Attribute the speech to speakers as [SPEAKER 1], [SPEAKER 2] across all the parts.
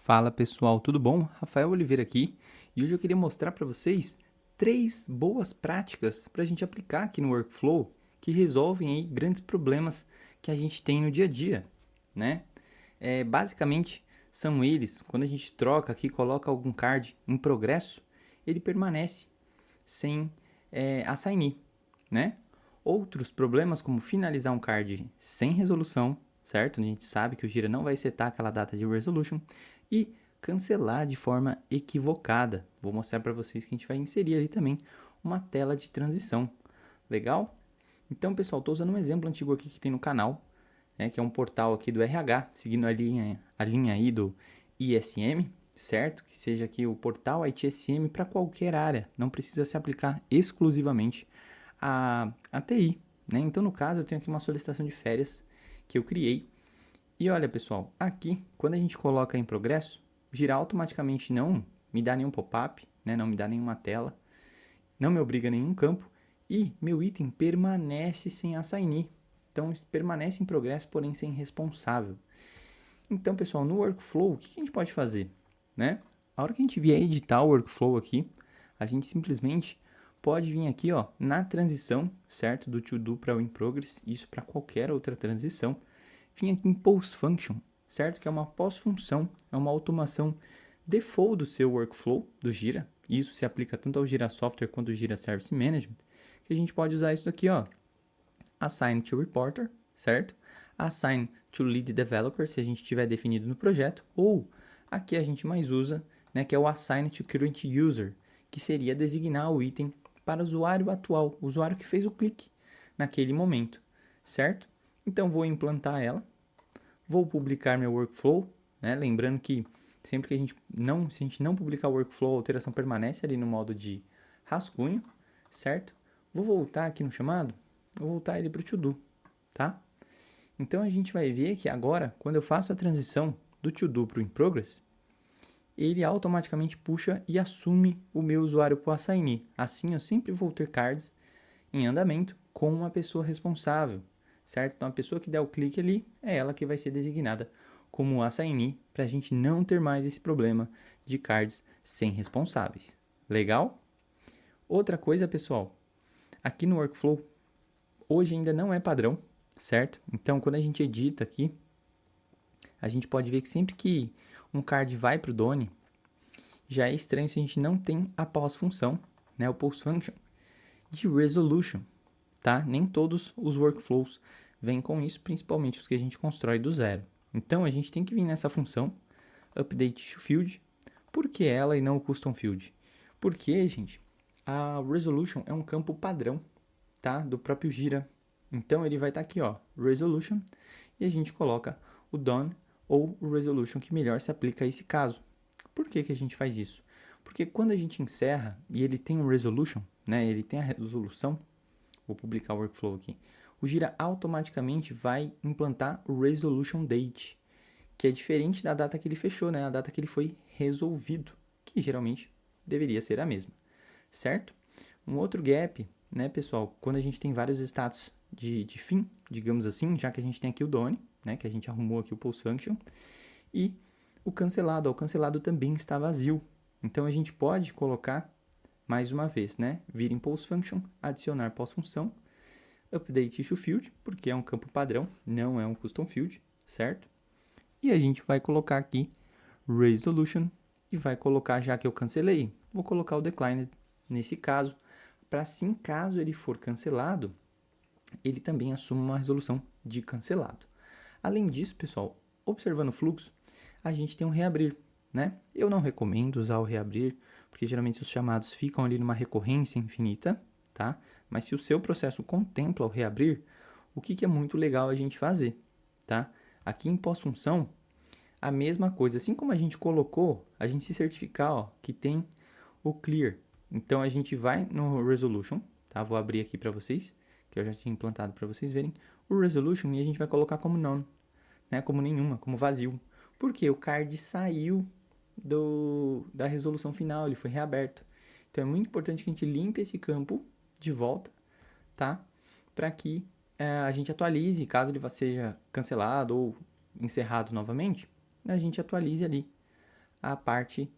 [SPEAKER 1] Fala pessoal, tudo bom? Rafael Oliveira aqui e hoje eu queria mostrar para vocês 3 boas práticas para a gente aplicar aqui no workflow que resolvem aí grandes problemas que a gente tem no dia a dia, né? Basicamente são eles, quando a gente troca aqui, coloca algum card em progresso, ele permanece sem assignee, né? Outros problemas como finalizar um card sem resolução, certo? A gente sabe que o Gira não vai setar aquela data de resolution e cancelar de forma equivocada. Vou mostrar para vocês que a gente vai inserir ali também uma tela de transição. Legal? Então, pessoal, estou usando um exemplo antigo aqui que tem no canal, né, que é um portal aqui do RH, seguindo a linha aí do ISM, certo? Que seja aqui o portal ITSM para qualquer área, não precisa se aplicar exclusivamente a TI, né? Então, no caso, eu tenho aqui uma solicitação de férias que eu criei. E olha, pessoal, aqui, quando a gente coloca em progresso, girar automaticamente não me dá nenhum pop-up, né? Não me dá nenhuma tela, não me obriga a nenhum campo e meu item permanece sem assignee. Então, permanece em progresso, porém sem responsável. Então, pessoal, no workflow, o que a gente pode fazer? Né? A hora que a gente vier editar o workflow aqui, a gente simplesmente pode vir aqui ó, na transição, certo? Do to-do para o in progress, isso para qualquer outra transição. Vim aqui em post function, certo? Que é uma pós-função, é uma automação default do seu workflow, do Gira. Isso se aplica tanto ao Gira Software quanto ao Gira Service Management. Que a gente pode usar isso daqui, ó. Assign to Reporter, certo? Assign to Lead Developer, se a gente tiver definido no projeto. Ou, aqui a gente mais usa, né, que é o Assign to Current User, que seria designar o item para o usuário atual, o usuário que fez o clique naquele momento, certo? Então, vou implantar ela, vou publicar meu workflow, né? Lembrando que sempre que se a gente não publicar o workflow, a alteração permanece ali no modo de rascunho, certo? Vou voltar aqui no chamado, vou voltar ele para o to-do, tá? Então a gente vai ver que agora, quando eu faço a transição do to-do para o in progress, ele automaticamente puxa e assume o meu usuário para o assignee. Assim eu sempre vou ter cards em andamento com uma pessoa responsável, certo? Então a pessoa que der o clique ali é ela que vai ser designada como assignee para a gente não ter mais esse problema de cards sem responsáveis. Legal? Outra coisa, pessoal, aqui no workflow, hoje ainda não é padrão, certo? Então quando a gente edita aqui, a gente pode ver que sempre que um card vai para o Done, já é estranho se a gente não tem a pós-função, né, o post-function, de resolution, tá? Nem todos os workflows vêm com isso, principalmente os que a gente constrói do zero. Então, a gente tem que vir nessa função update issue field. Por que ela e não o custom field? Porque, gente, a resolution é um campo padrão, tá? Do próprio Gira. Então, ele vai estar aqui, ó, resolution, e a gente coloca o done ou o resolution que melhor se aplica a esse caso. Por que a gente faz isso? Porque quando a gente encerra e ele tem um resolution, né, ele tem a resolução, vou publicar o workflow aqui, o Gira automaticamente vai implantar o resolution date, que é diferente da data que ele fechou, né, a data que ele foi resolvido, que geralmente deveria ser a mesma, certo? Um outro gap, né, pessoal, quando a gente tem vários status de fim, digamos assim, já que a gente tem aqui o done, né, que a gente arrumou aqui o post function, e o cancelado também está vazio. Então a gente pode colocar mais uma vez, né? Vir em post function, adicionar pós-função, update issue field, porque é um campo padrão, não é um custom field, certo? E a gente vai colocar aqui resolution e vai colocar, já que eu cancelei, vou colocar o declined nesse caso, para assim, caso ele for cancelado, ele também assuma uma resolução de cancelado. Além disso, pessoal, observando o fluxo, a gente tem um reabrir, né? Eu não recomendo usar o reabrir, porque geralmente os chamados ficam ali numa recorrência infinita, tá? Mas se o seu processo contempla o reabrir, o que é muito legal a gente fazer, tá? Aqui em pós-função, a mesma coisa. Assim como a gente colocou, a gente se certificar ó, que tem o clear. Então, a gente vai no resolution, tá? Vou abrir aqui para vocês, que eu já tinha implantado para vocês verem. O resolution e a gente vai colocar como none, né? Como nenhuma, como vazio. Porque o card saiu da resolução final, ele foi reaberto. Então, é muito importante que a gente limpe esse campo de volta, tá? Para que a gente atualize, caso ele seja cancelado ou encerrado novamente, a gente atualize ali a parte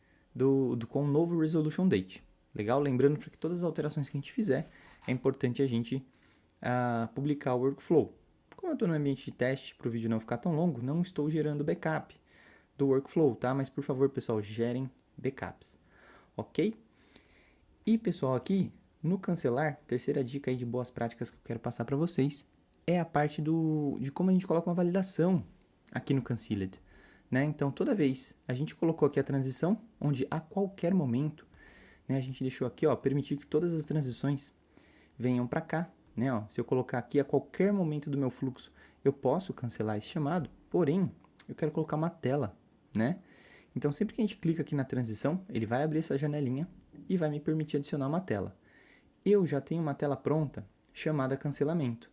[SPEAKER 1] com o novo resolution date. Legal? Lembrando que todas as alterações que a gente fizer, é importante a gente publicar o workflow. Como eu estou no ambiente de teste, para o vídeo não ficar tão longo, não estou gerando backup do workflow, tá? Mas, por favor, pessoal, gerem backups, ok? E, pessoal, aqui no cancelar, terceira dica aí de boas práticas que eu quero passar para vocês é a parte de como a gente coloca uma validação aqui no Cancelled, né? Então, toda vez a gente colocou aqui a transição, onde a qualquer momento, né, a gente deixou aqui, ó, permitir que todas as transições venham para cá, né? Ó, se eu colocar aqui a qualquer momento do meu fluxo, eu posso cancelar esse chamado, porém, eu quero colocar uma tela, né? Então, sempre que a gente clica aqui na transição, ele vai abrir essa janelinha e vai me permitir adicionar uma tela. Eu já tenho uma tela pronta chamada cancelamento,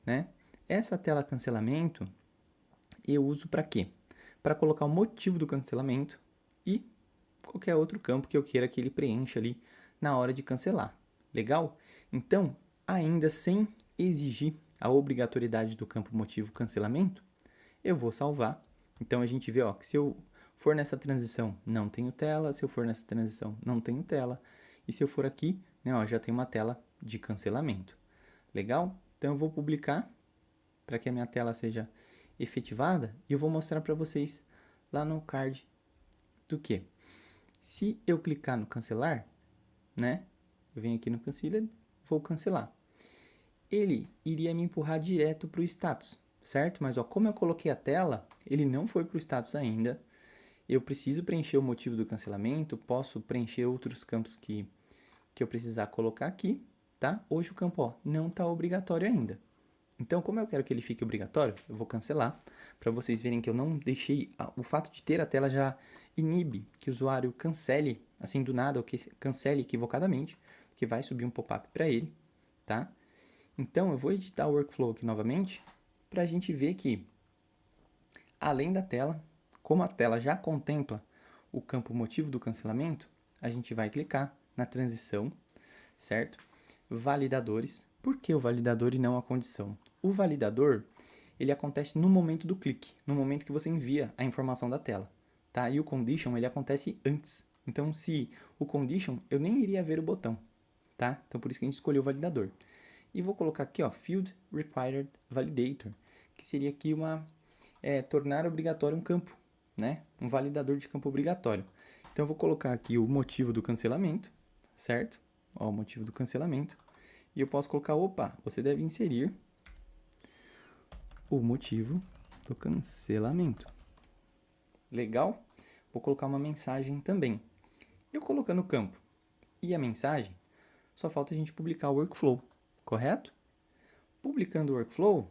[SPEAKER 1] né? Essa tela cancelamento eu uso para quê? Para colocar o motivo do cancelamento e qualquer outro campo que eu queira que ele preencha ali na hora de cancelar. Legal? Então, ainda sem exigir a obrigatoriedade do campo motivo cancelamento, eu vou salvar. Então, a gente vê ó, que se eu for nessa transição, não tenho tela. Se eu for nessa transição, não tenho tela. E se eu for aqui, né, ó, já tem uma tela de cancelamento. Legal? Então, eu vou publicar para que a minha tela seja efetivada e eu vou mostrar para vocês lá no card do que. Se eu clicar no cancelar, né? Eu venho aqui no Cancelled, vou cancelar. Ele iria me empurrar direto para o status, certo? Mas ó, como eu coloquei a tela, ele não foi para o status ainda. Eu preciso preencher o motivo do cancelamento, posso preencher outros campos que eu precisar colocar aqui, tá? Hoje o campo ó, não está obrigatório ainda. Então, como eu quero que ele fique obrigatório, eu vou cancelar, para vocês verem que eu não deixei, o fato de ter a tela já inibe que o usuário cancele, assim do nada, ou que cancele equivocadamente, que vai subir um pop-up para ele, tá? Então, eu vou editar o workflow aqui novamente, para a gente ver que, além da tela, como a tela já contempla o campo motivo do cancelamento, a gente vai clicar na transição, certo? Validadores. Por que o validador e não a condição? O validador, ele acontece no momento do clique, no momento que você envia a informação da tela, tá? E o condition, ele acontece antes. Então, se o condition, eu nem iria ver o botão, tá? Então, por isso que a gente escolheu o validador. E vou colocar aqui, ó, Field Required Validator, que seria aqui tornar obrigatório um campo, né? Um validador de campo obrigatório. Então, eu vou colocar aqui o motivo do cancelamento, certo? Ó, o motivo do cancelamento. E eu posso colocar, opa, você deve inserir o motivo do cancelamento. Legal? Vou colocar uma mensagem também. Eu colocando o campo e a mensagem, só falta a gente publicar o workflow, correto? Publicando o workflow,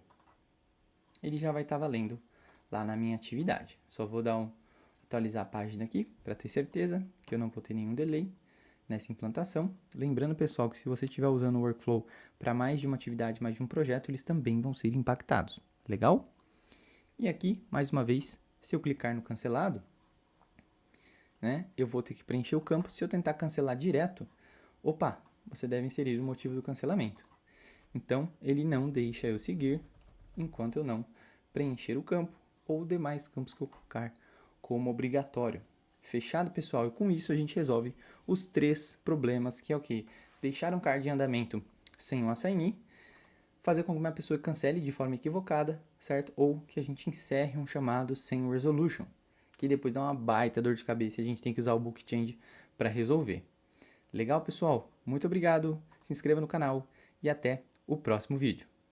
[SPEAKER 1] ele já vai estar valendo lá na minha atividade. Só vou atualizar a página aqui para ter certeza que eu não vou ter nenhum delay nessa implantação. Lembrando, pessoal, que se você estiver usando o workflow para mais de uma atividade, mais de um projeto, eles também vão ser impactados. Legal? E aqui, mais uma vez, se eu clicar no cancelado, né, eu vou ter que preencher o campo. Se eu tentar cancelar direto, opa, você deve inserir o motivo do cancelamento. Então, ele não deixa eu seguir enquanto eu não preencher o campo ou demais campos que eu colocar como obrigatório. Fechado, pessoal? E com isso a gente resolve os 3 problemas, que é o que? Deixar um card em andamento sem o assignee, fazer com que uma pessoa cancele de forma equivocada, certo? Ou que a gente encerre um chamado sem o resolution, que depois dá uma baita dor de cabeça e a gente tem que usar o book change para resolver. Legal, pessoal? Muito obrigado, se inscreva no canal e até o próximo vídeo.